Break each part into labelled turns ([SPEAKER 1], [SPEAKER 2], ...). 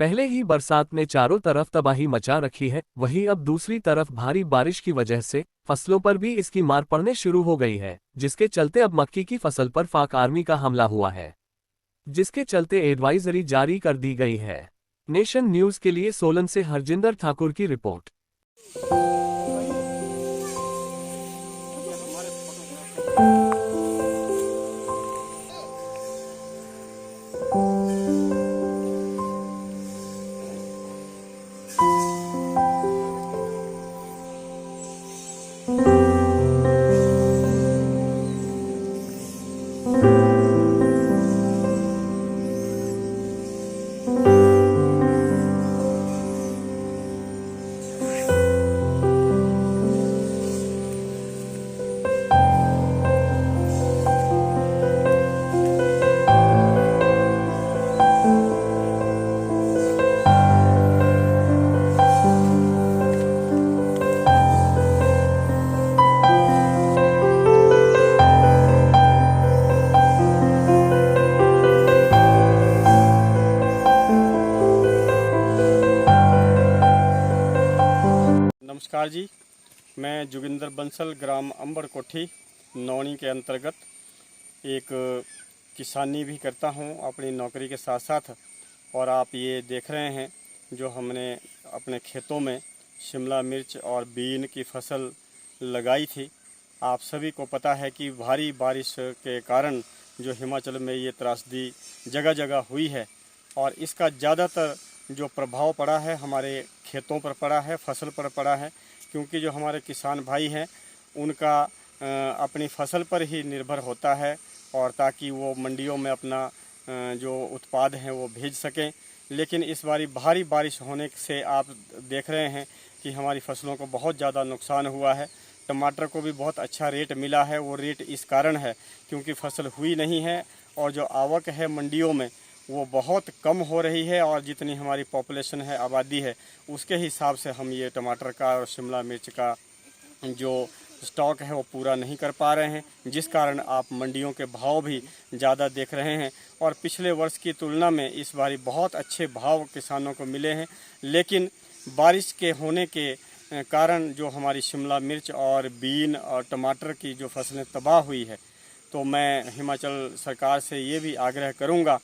[SPEAKER 1] पहले ही बरसात ने चारों तरफ तबाही मचा रखी है, वहीं अब दूसरी तरफ भारी बारिश की वजह से फसलों पर भी इसकी मार पड़ने शुरू हो गई है, जिसके चलते अब मक्की की फसल पर पाक आर्मी का हमला हुआ है, जिसके चलते एडवाइजरी जारी कर दी गई है। नेशन न्यूज के लिए सोलन से हरजिंदर ठाकुर की रिपोर्ट।
[SPEAKER 2] नमस्कार जी, मैं जोगिंदर बंसल ग्राम अंबड़ कोठी नौनी के अंतर्गत एक किसानी भी करता हूं अपनी नौकरी के साथ साथ। और आप ये देख रहे हैं जो हमने अपने खेतों में शिमला मिर्च और बीन की फसल लगाई थी। आप सभी को पता है कि भारी बारिश के कारण जो हिमाचल में ये त्रासदी जगह जगह हुई है और इसका ज़्यादातर जो प्रभाव पड़ा है हमारे खेतों पर पड़ा है, फसल पर पड़ा है, क्योंकि जो हमारे किसान भाई हैं उनका अपनी फसल पर ही निर्भर होता है और ताकि वो मंडियों में अपना जो उत्पाद हैं वो भेज सकें। लेकिन इस बारी भारी बारिश होने से आप देख रहे हैं कि हमारी फसलों को बहुत ज़्यादा नुकसान हुआ है। टमाटर को भी बहुत अच्छा रेट मिला है, वो रेट इस कारण है क्योंकि फसल हुई नहीं है और जो आवक है मंडियों में वो बहुत कम हो रही है और जितनी हमारी पॉपुलेशन है, आबादी है, उसके हिसाब से हम ये टमाटर का और शिमला मिर्च का जो स्टॉक है वो पूरा नहीं कर पा रहे हैं, जिस कारण आप मंडियों के भाव भी ज़्यादा देख रहे हैं। और पिछले वर्ष की तुलना में इस बारी बहुत अच्छे भाव किसानों को मिले हैं, लेकिन बारिश के होने के कारण जो हमारी शिमला मिर्च और बीन और टमाटर की जो फसलें तबाह हुई है, तो मैं हिमाचल सरकार से ये भी आग्रह करूँगा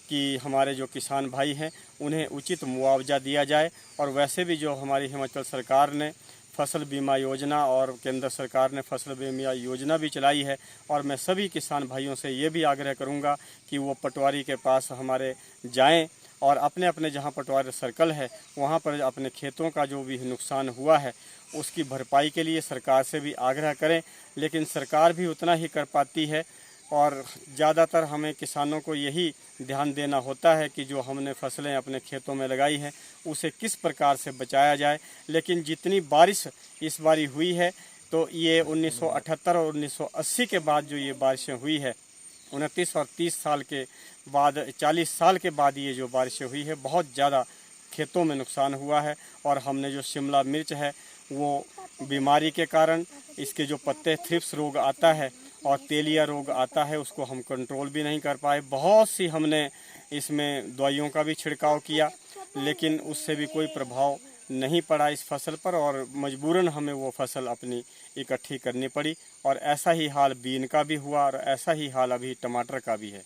[SPEAKER 2] कि हमारे जो किसान भाई हैं उन्हें उचित मुआवजा दिया जाए। और वैसे भी जो हमारी हिमाचल सरकार ने फसल बीमा योजना और केंद्र सरकार ने फसल बीमा योजना भी चलाई है, और मैं सभी किसान भाइयों से ये भी आग्रह करूंगा कि वो पटवारी के पास हमारे जाएं और अपने अपने जहां पटवारी सर्कल है वहां पर अपने खेतों का जो भी नुकसान हुआ है उसकी भरपाई के लिए सरकार से भी आग्रह करें। लेकिन सरकार भी उतना ही कर पाती है और ज़्यादातर हमें किसानों को यही ध्यान देना होता है कि जो हमने फसलें अपने खेतों में लगाई हैं उसे किस प्रकार से बचाया जाए। लेकिन जितनी बारिश इस बारी हुई है तो ये 1978 और 1980 के बाद जो ये बारिशें हुई है, 29 और 30 साल के बाद, 40 साल के बाद ये जो बारिशें हुई है, बहुत ज़्यादा खेतों में नुकसान हुआ है। और हमने जो शिमला मिर्च है वो बीमारी के कारण इसके जो पत्ते थ्रिप्स रोग आता है और तेलिया रोग आता है उसको हम कंट्रोल भी नहीं कर पाए। बहुत सी हमने इसमें दवाइयों का भी छिड़काव किया, लेकिन उससे भी कोई प्रभाव नहीं पड़ा इस फसल पर और मजबूरन हमें वो फसल अपनी इकट्ठी करनी पड़ी। और ऐसा ही हाल बीन का भी हुआ और ऐसा ही हाल अभी टमाटर का भी है।